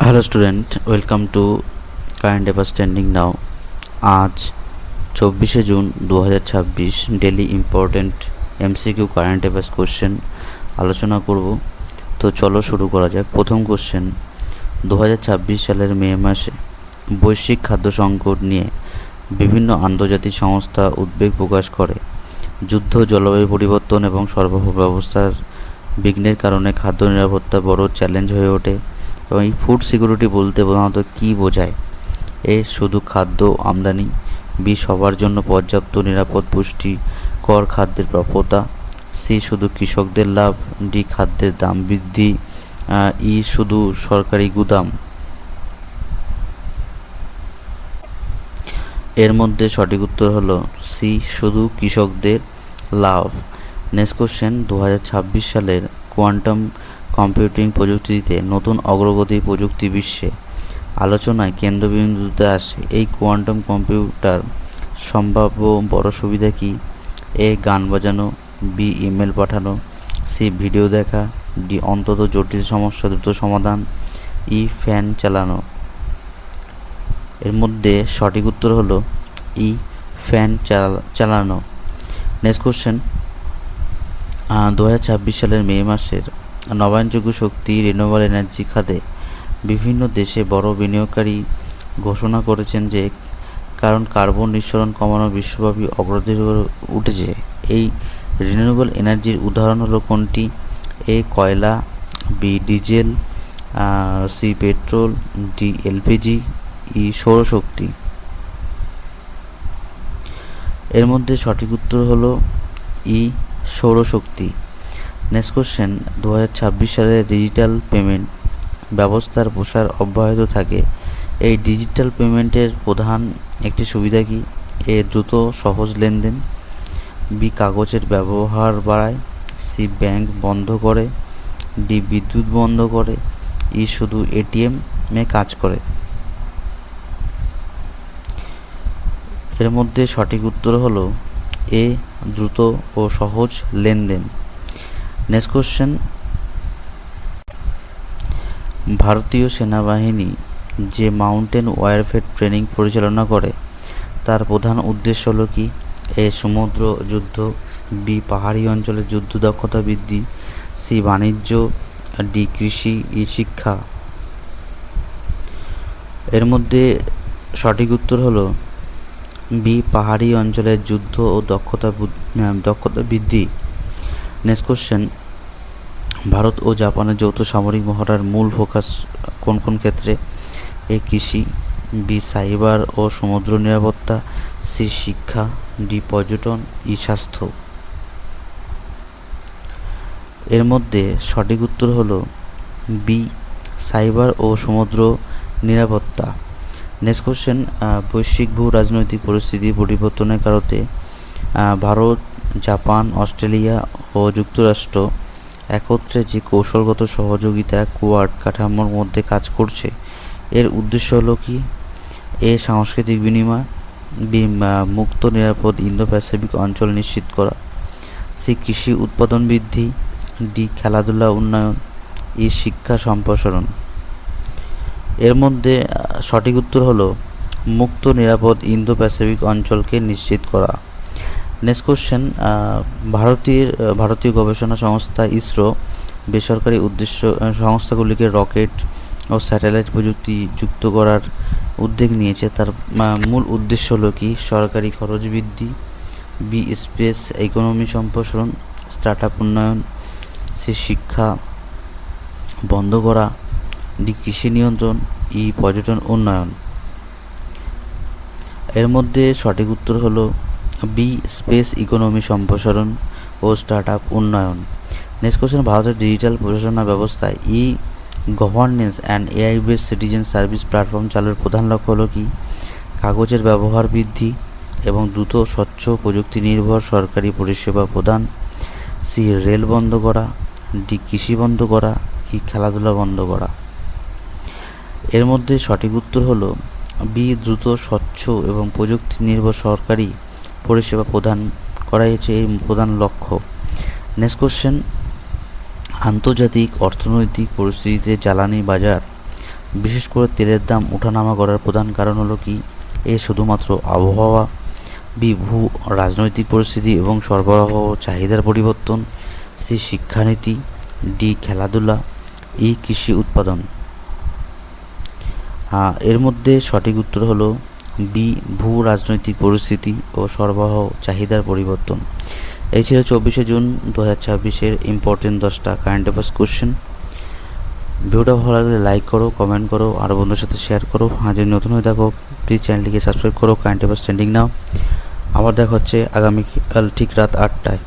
Hello student, welcome to current affairs trending now. আজ 24শে June 2026 daily important MCQ current affairs question আলোচনা করব। তো চলো শুরু করা যাক। প্রথম কোশ্চেন, 2026 সালের মে মাসে বৈশ্বিক খাদ্য সংকট নিয়ে বিভিন্ন আন্তর্জাতিক সংস্থা উদ্বেগ প্রকাশ করে। যুদ্ধ, জলবায়ু পরিবর্তন এবং সরবরাহ ব্যবস্থার বিঘ্নের কারণে খাদ্য নিরাপত্তা বড় চ্যালেঞ্জ হয়ে ওঠে। এবং এই ফুড সিকিউরিটি বলতে প্রধানত কী বোঝায়? এ শুধু খাদ্য আমদানি, বি সবার জন্য পর্যাপ্ত নিরাপদ পুষ্টিকর খাদ্যের প্রাপ্যতা, সি শুধু কৃষকদের লাভ, ডি খাদ্যের দাম বৃদ্ধি, ই শুধু সরকারি গুদাম। এর মধ্যে সঠিক উত্তর হলো সি শুধু কৃষকদের লাভ। নেক্সট কোশ্চেন, 2026 সালের কোয়ান্টাম কম্পিউটিং প্রযুক্তিতে নতুন অগ্রগতি প্রযুক্তি বিশ্বে আলোচনায় কেন্দ্রবিন্দুতে আসে। এই কোয়ান্টাম কম্পিউটার সম্ভাব্য বড় সুবিধা কি? এ গান বাজানো, বি ইমেল পাঠানো, সি ভিডিও দেখা, ডি অন্তত জটিল সমস্যা দ্রুত সমাধান, ই ফ্যান চালানো। এর মধ্যে সঠিক উত্তর হলো ই ফ্যান চালানো। নেক্সট কোশ্চেন, 2026 সালের মে মাসের নবায়নযোগ্য শক্তি রিনিউয়েবল এনার্জি খাতে বিভিন্ন দেশে বড় বিনিয়োগকারী ঘোষণা করেছেন যে কারণ কার্বন নিঃসরণ কমানো বিশ্বব্যাপী অগ্রাধিকার হয়ে উঠেছে। এই রিনিউয়েবল এনার্জির উদাহরণ হলো কোনটি? এ কয়লা, B diesel, C petrol, D LPG, E সৌরশক্তি। এর মধ্যে সঠিক উত্তর হলো ই সৌরশক্তি। নেক্সট কোশ্চেন, 2026 সালে ডিজিটাল পেমেন্ট ব্যবস্থার প্রসার অব্যাহত থাকে। এই ডিজিটাল পেমেন্টের প্রধান একটি সুবিধা কি? এ দ্রুত সহজ লেনদেন, বি কাগজের ব্যবহার বাড়ায়, সি ব্যাংক বন্ধ করে, ডি বিদ্যুৎ বন্ধ করে, ই শুধু এটিএমে কাজ করে। এর মধ্যে সঠিক উত্তর হলো এ দ্রুত ও সহজ লেনদেন। নেক্সট কোশ্চেন, ভারতীয় সেনাবাহিনী যে মাউন্টেন ওয়ারফেয়ার ট্রেনিং পরিচালনা করে তার প্রধান উদ্দেশ্য হলো কি? এ সমুদ্র যুদ্ধ, বি পাহাড়ি অঞ্চলের যুদ্ধ দক্ষতা বৃদ্ধি, সি বাণিজ্য, ডি কৃষি, ই শিক্ষা। এর মধ্যে সঠিক উত্তর হলো বি পাহাড়ি অঞ্চলের যুদ্ধ ও দক্ষতা বৃদ্ধি। নেক্সট কোশ্চেন, ভারত ও জাপানের যৌথ সামরিক মহড়ার মূল ফোকাস কোন কোন ক্ষেত্রে? এ কৃষি, বি সাইবার ও সমুদ্র নিরাপত্তা, সি শিক্ষা, ডি পর্যটন, ই স্বাস্থ্য। এর মধ্যে সঠিক উত্তর হলো বি সাইবার ও সমুদ্র নিরাপত্তা। নেক্সট কোশ্চেন, বৈশ্বিক ভূ রাজনৈতিক পরিস্থিতি পরিবর্তনের কারণে ভারত, জাপান, অস্ট্রেলিয়া ও যুক্তরাষ্ট্র একত্রে যে কৌশলগত সহযোগিতা কোয়াড কাঠামোর মধ্যে কাজ করছে, এর উদ্দেশ্য হলো কি? এ সাংস্কৃতিক বিনিময়, বি মুক্ত নিরাপদ ইন্দো প্যাসিফিক অঞ্চল নিশ্চিত করা, সি কৃষি উৎপাদন বৃদ্ধি, ডি খেলাধুলা উন্নয়ন, ই শিক্ষা সম্প্রসারণ। এর মধ্যে সঠিক উত্তর হলো মুক্ত নিরাপদ ইন্দো প্যাসিফিক অঞ্চলকে নিশ্চিত করা। নেক্সট কোশ্চেন, ভারতীয় গবেষণা সংস্থা ইসরো বেসরকারি উদ্দেশ্য সংস্থাগুলিকে রকেট ও স্যাটেলাইট প্রযুক্তি যুক্ত করার উদ্যোগ নিয়েছে। তার মূল উদ্দেশ্য হলো কি? সরকারি খরচ বৃদ্ধি, বি স্পেস ইকোনমি সম্প্রসারণ, স্টার্ট আপ উন্নয়ন, সি শিক্ষা বন্ধ করা, ডি কৃষি নিয়ন্ত্রণ, ই পর্যটন উন্নয়ন। এর মধ্যে সঠিক উত্তর হলো বি স্পেস ইকোনমি সম্প্রসারণ ও স্টার্ট আপ উন্নয়ন। নেক্সট কোশ্চেন, ভারতের ডিজিটাল প্রশাসনা ব্যবস্থায় ই governance and AI base citizen service platform চালুর প্রধান লক্ষ্য হলো কি? কাগজের ব্যবহার বৃদ্ধি এবং দ্রুত স্বচ্ছ প্রযুক্তি নির্ভর সরকারি পরিষেবা প্রদান, সি রেল বন্ধ করা, ডি কৃষি বন্ধ করা, ই খেলাধুলা বন্ধ করা। এর মধ্যে সঠিক উত্তর হলো বি দ্রুত স্বচ্ছ এবং প্রযুক্তি নির্ভর সরকারি পরিষেবা প্রদান করা হয়েছে এই প্রধান লক্ষ্য। নেক্সট কোশ্চেন, আন্তর্জাতিক অর্থনৈতিক পরিস্থিতিতে জ্বালানি বাজার বিশেষ করে তেলের দাম ওঠানামা করার প্রধান কারণ হলো কি? এ শুধুমাত্র আবহাওয়া, বি ভূ রাজনৈতিক পরিস্থিতি এবং সরবরাহ চাহিদার পরিবর্তন, সি শিক্ষানীতি, ডি খেলাধুলা, ই কৃষি উৎপাদন। এর মধ্যে সঠিক উত্তর হলো বি ভূ রাজনৈতিক পরিস্থিতি ও সরবরাহ চাহিদার পরিবর্তন। এই ছিল 24শে জুন 2026-এর ইম্পর্টেন্ট 10টা কারেন্ট অ্যাফেয়ার্স কোশ্চেন। ভিডিওটা ভালো লাগলে লাইক করো, কমেন্ট করো, আর বন্ধুদের সাথে শেয়ার করো। যদি নতুন হয়ে থাকো প্লিজ চ্যানেলটিকে সাবস্ক্রাইব করো। কারেন্ট অ্যাফেয়ার্স ট্রেন্ডিং নাও। আবার দেখা হচ্ছে আগামীকাল ঠিক রাত 8টায়।